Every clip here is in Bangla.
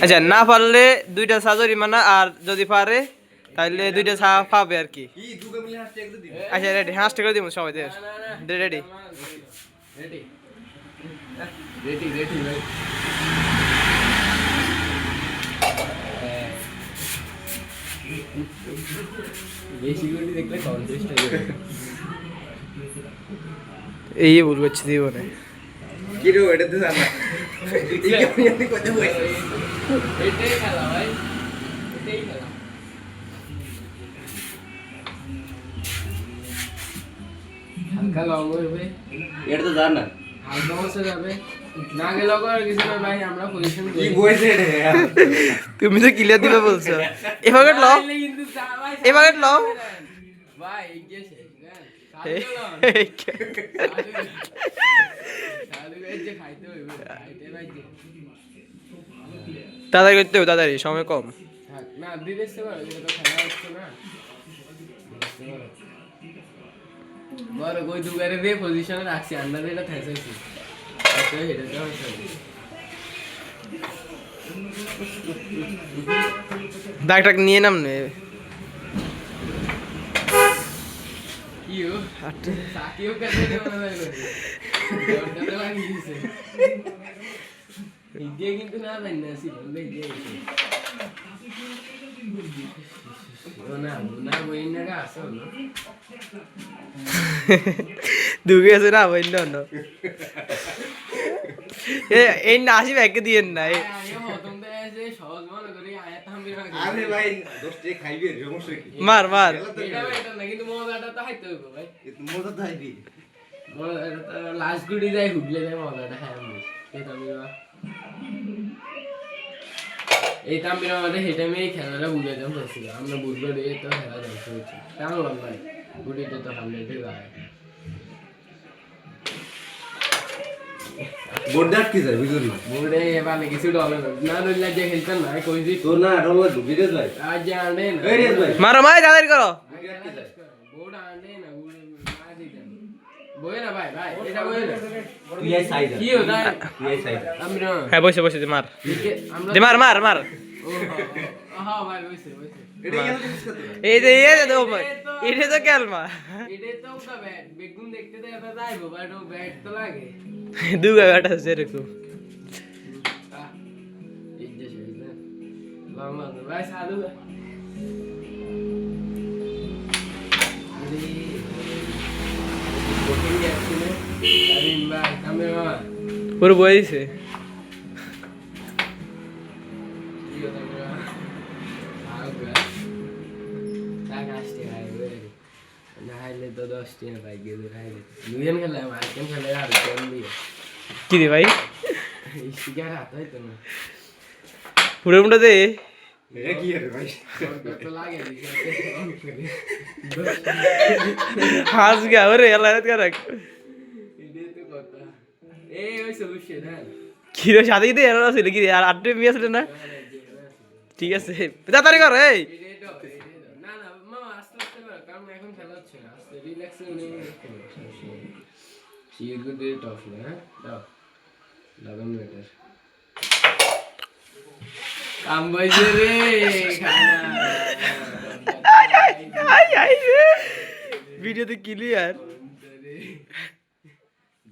আচ্ছা না পারলে 2টা চা জরিমানা আর যদি পারে তাহলে 2টা চা পাবে আর কি আচ্ছা রেডি হাসতে করে দিব সবাই রেডি এই ভুল করছি জীবনে হালকা লং হবে এটা তো জান না হালকা বসে যাবে না গেলেও আর কিছু না ভাই আমরা পজিশন কি বইছে তুমি তো ক্লিয়ার দিবে বলছো এভাবে লও এভাবে লও ভাই গেছে তাড়াতাড়ি করতে হবে তাড়াতাড়ি সময় কম না দিতে পারো যেটা তো খেলা হচ্ছে না বড় কই দুগারে রে পজিশনে রাখছি আন্ডারে এটা থেসাইছি আচ্ছা এটা তো হচ্ছে ডাকটা নিয়ে নাম নে কিও সাকিও কাছে রে মনে হয় দরটা লাগি দিছে ইগে কিন্তু না জানি না ছিল ইগে না বই না গাছ হলো দুগে আছে না বইন না এই নাসি ব্যাগে দিয়েন না সহজ মনে করি আরে ভাই দোস্তে খাইবে সমস্যা কি মার মার এটা না কিন্তু মজাটা তো হাইতে হইব ভাই মজা তো আইবি মজাটা লাস্ট গুডি যাই হুবলে যাই মজাটা খাই আমি এই তাম্বিরা আমাদের হেঁটে মেয়ে খেলাটা বুঝে যাম হয়েছিল আমরা বুঝবো রে তো খেলা যাচ্ছে হচ্ছে কেমন ভাই গুডিতে তো হামলে ঠিক আছে বোর্ডার কি যায় বুঝুন না বোর্ডে এবার কিছু ডলার না ডলার যে খেলতেন না কইছি তোর না ডলার ঢুকিয়ে ভাই আজ যে আন্ডে না এই রেস ভাই মারো মাই তাড়াতাড়ি করো বোর্ড আন্ডে না বোর্ড না দিতেন বই না ভাই ভাই এটা বই না তুই এই সাইজ কি হতা তুই এই সাইজ আমরা হ্যাঁ বসে বসে দে মার আমরা দে মার মার মার ও হ্যাঁ ভাই বসে এটা কেন জিনিস করতে এই যে দে ভাই এটা তো কেলমা এটা তো ওটা ব্যাট বেগুন দেখতে তো এটা যাইবো বাট ও ব্যাট তো লাগে দুগা ব্যাট আছে এরকম এই যে সেটা লামা ভাই সাধু পুরো বই দিছে কি রে ভাই পুরো মুন্ডা দে এটা কি রে ভাই হাস গা ওরে আল্লাহ রাত রাখ কি রে সাথে কি এরা ছিল কি আর আটে মিয়া ছিল না ঠিক আছে তাড়াতাড়ি কর এই না না মামা আস্তে আস্তে কারণ এখন খেলা হচ্ছে না আস্তে রিল্যাক্সে শির গুড টফ না দাও 11 মিনিট কাম বাইজে রে খানা আই আই রে ভিডিওতে ক্লিয়ার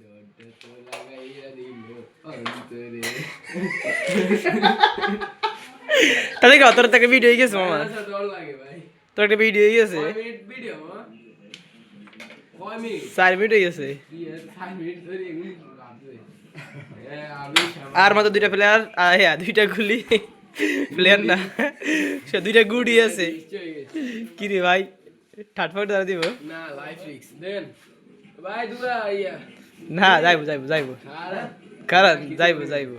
দড়টা তো লাগাইয়া দিল অন্তরে তাহলে কি তোর থেকে ভিডিও হয়ে গেছে মামা আচ্ছা দড় লাগে ভাই তোর একটা ভিডিও হয়ে গেছে 5 মিনিট ভিডিও মামা 5 মিনিট 4 মিনিট হয়ে গেছে 5 মিনিট ধরে এগুলি ভাববে আর মাত্র 2টা প্লেয়ার হ্যাঁ 2টা গুলি প্লেয়ার না সে 2টা গুডি আছে কি রে ভাই ঠাটফাট ধরে দিব না লাইফ রিস্ক দেন ভাই দুরা আইয়া না যাইবো যাইবো যাইবো আরে কারণ যাইবো যাইবো